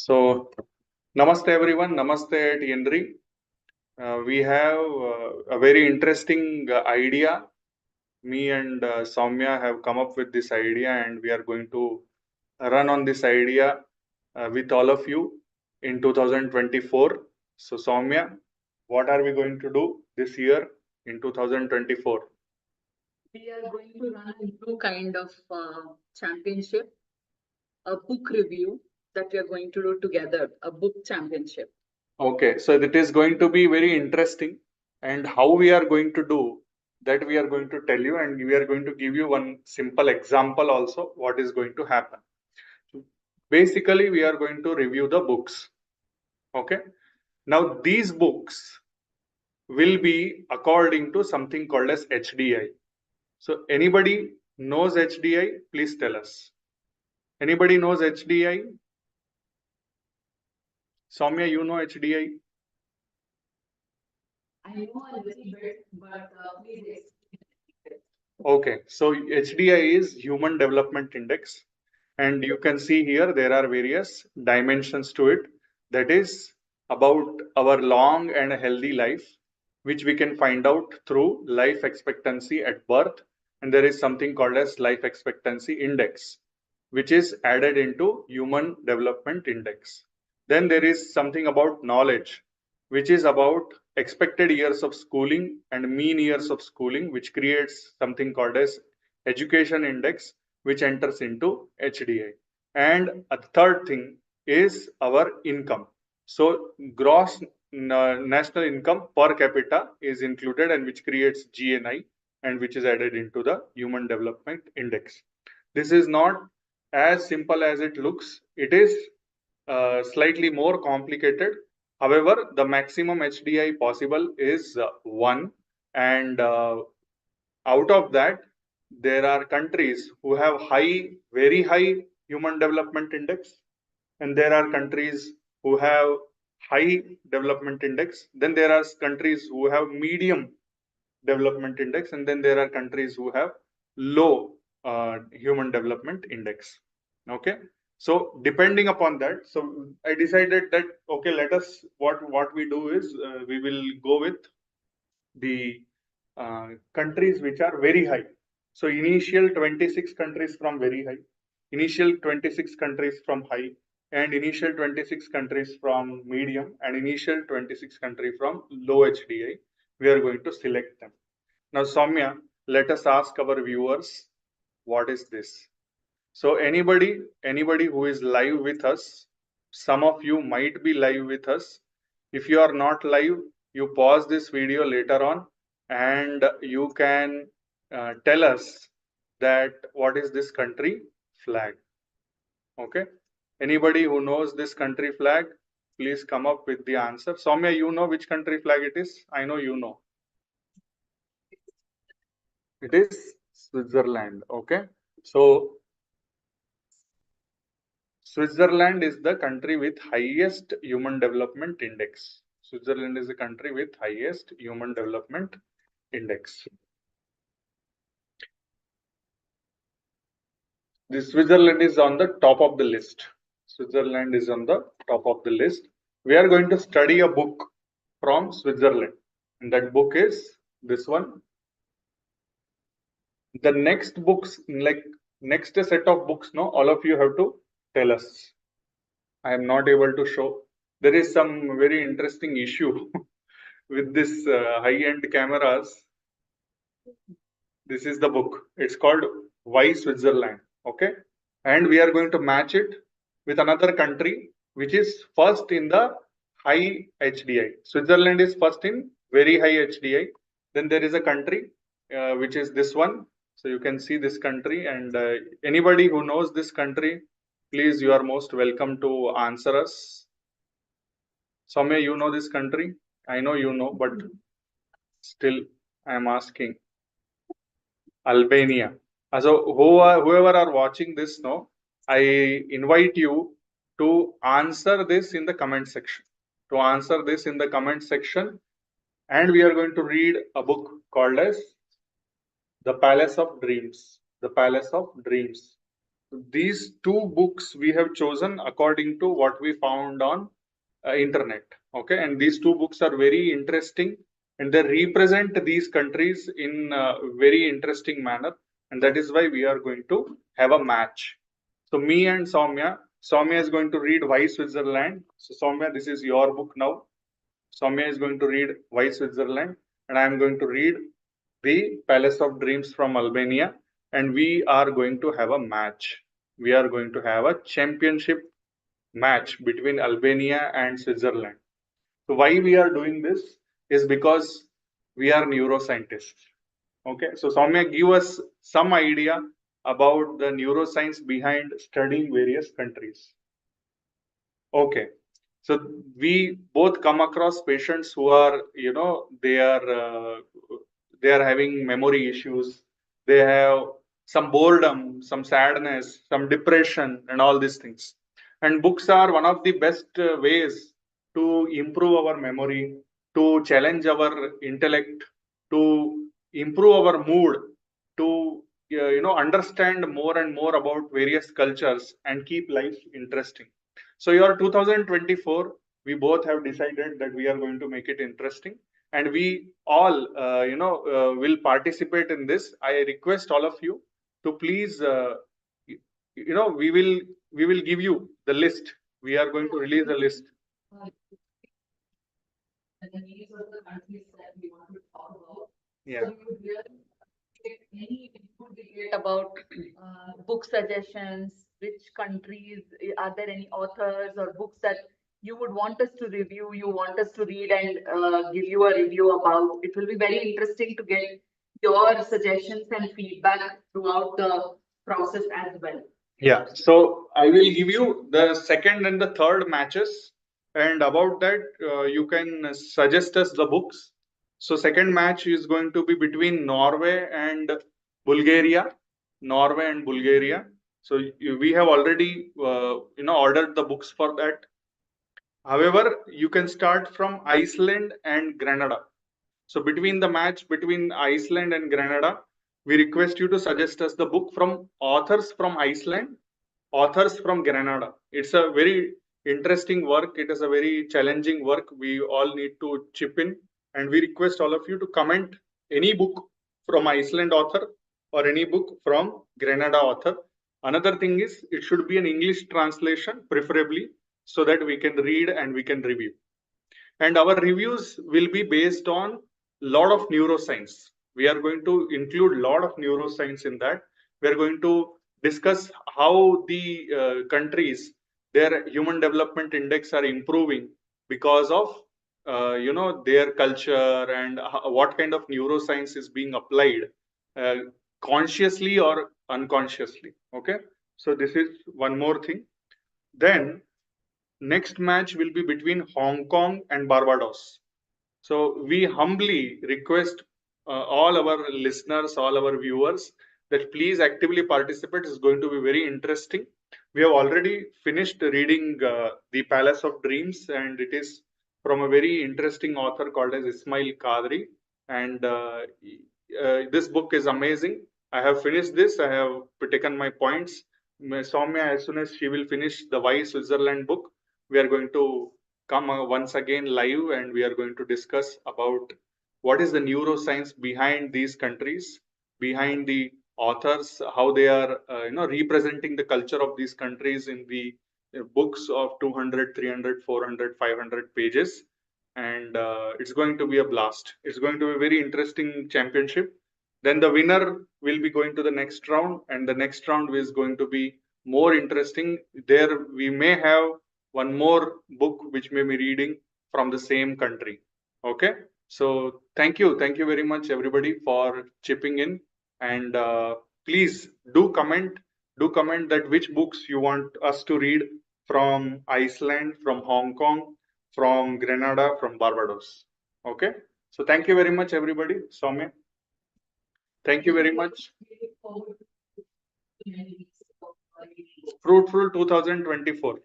So, namaste everyone, namaste at Yendri. We have a very interesting idea. Me and Soumya have come up with this idea, and we are going to run on this idea with all of you in 2024. So, Soumya, what are we going to do this year in 2024? We are going to run a new kind of championship, a book review that we are going to do together, a book championship. Okay, so it is going to be very interesting, and how we are going to do that we are going to tell you, and we are going to give you one simple example also what is going to happen. Basically, we are going to review the books. Okay, now these books will be according to something called as HDI. So anybody knows HDI? Please tell us. Anybody knows HDI? Soumya, you know HDI? I know a little bit, but please explain. Okay, so HDI is Human Development Index, and you can see here there are various dimensions to it. That is about our long and healthy life, which we can find out through life expectancy at birth, and there is something called as life expectancy index, which is added into Human Development Index. Then there is something about knowledge, which is about expected years of schooling and mean years of schooling, which creates something called as education index, which enters into HDI. And a third thing is our income. So gross national income per capita is included, and which creates GNI, and which is added into the Human Development Index. This is not as simple as it looks. It is slightly more complicated. However, the maximum HDI possible is 1, and out of that, there are countries who have very high Human Development Index, and there are countries who have high development index. Then there are countries who have medium development index, and then there are countries who have low Human Development Index. Okay, so depending upon that, so I decided that okay, let us what we do is we will go with the countries which are very high. So initial 26 countries from very high, initial 26 countries from high, and initial 26 countries from medium, and initial 26 country from low HDI. We are going to select them. Now, Soumya, let us ask our viewers, what is this? So anybody who is live with us, some of you might be live with us. If you are not live, you pause this video later on, and you can tell us that what is this country flag. Okay. Anybody who knows this country flag, please come up with the answer. Soumya, you know which country flag it is? I know you know. It is Switzerland. Okay. So Switzerland is the country with highest Human Development Index. Switzerland is the country with highest Human Development Index. This Switzerland is on the top of the list. Switzerland is on the top of the list. We are going to study a book from Switzerland, and that book is this one. The next books, like next set of books, no, all of you have to tell us. I am not able to show. There is some very interesting issue with this high-end cameras. This is the book. It's called Why Switzerland. Okay, and we are going to match it with another country which is first in the high HDI. Switzerland is first in very high HDI. Then there is a country which is this one. So you can see this country, and anybody who knows this country, please, you are most welcome to answer us. Soumya, you know this country? I know you know, but still I am asking. Albania. So whoever are watching this now, I invite you to answer this in the comment section. To answer this in the comment section, and we are going to read a book called as The Palace of Dreams. The Palace of Dreams. These two books we have chosen according to what we found on internet. Okay, and these two books are very interesting, and they represent these countries in a very interesting manner, and that is why we are going to have a match. So me and Soumya is going to read Why Switzerland. So Soumya, this is your book now. Soumya is going to read Why Switzerland, and I am going to read The Palace of Dreams from Albania, and we are going to have a match. We are going to have a championship match between Albania and Switzerland. So why we are doing this is because we are neuroscientists. Okay, so Soumya, give us some idea about the neuroscience behind studying various countries. Okay. So we both come across patients who are, they are having memory issues. They have some boredom, some sadness, some depression, and all these things. And books are one of the best ways to improve our memory, to challenge our intellect, to improve our mood, to understand more and more about various cultures and keep life interesting. So your 2024, we both have decided that we are going to make it interesting, and we all, will participate in this. I request all of you to please, we will give you the list. We are going to release the list. And the names of the countries that we want to talk about. Yeah. So we would really get any input debate about book suggestions, which countries, are there any authors or books that you would want us to review, you want us to read and give you a review about. It will be very interesting to get your suggestions and feedback throughout the process as well. Yeah, so I will give you the second and the third matches, and about that, you can suggest us the books. So second match is going to be between Norway and Bulgaria. Norway and Bulgaria. So we have already, ordered the books for that. However, you can start from Iceland and Grenada. So between the match between Iceland and Grenada, we request you to suggest us the book from authors from Iceland, authors from Grenada. It's a very interesting work. It is a very challenging work. We all need to chip in, and we request all of you to comment any book from Iceland author or any book from Grenada author. Another thing is it should be an English translation, preferably, so that we can read and we can review. And our reviews will be based on lot of neuroscience. We are going to include lot of neuroscience in that. We are going to discuss how the countries, their human development index are improving because of their culture, and what kind of neuroscience is being applied uh, consciously or unconsciously. Okay, so this is one more thing. Then next match will be between Hong Kong and Barbados. So we humbly request all our listeners, all our viewers, that please actively participate. It's going to be very interesting. We have already finished reading The Palace of Dreams, and it is from a very interesting author called as Ismail Qadri. And this book is amazing. I have finished this. I have taken my points. Soumya, as soon as she will finish the Why Switzerland book, we are going to come once again live, and we are going to discuss about what is the neuroscience behind these countries, behind the authors, how they are representing the culture of these countries in the books of 200, 300, 400, 500 pages. And it's going to be a blast. It's going to be a very interesting championship. Then the winner will be going to the next round, and the next round is going to be more interesting. There we may have one more book which may be reading from the same country. Okay, so thank you very much everybody for chipping in, and please do comment that which books you want us to read from Iceland, from Hong Kong, from Grenada, from Barbados. Okay, so thank you very much everybody. Soumya, thank you very much. Fruitful 2024.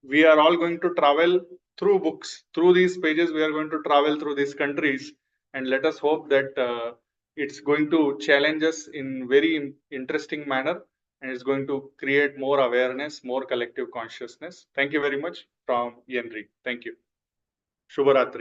We are all going to travel through books, through these pages. We are going to travel through these countries, and let us hope that it's going to challenge us in very interesting manner, and it's going to create more awareness, more collective consciousness. Thank you very much from Yenri. Thank you. Shubharatri.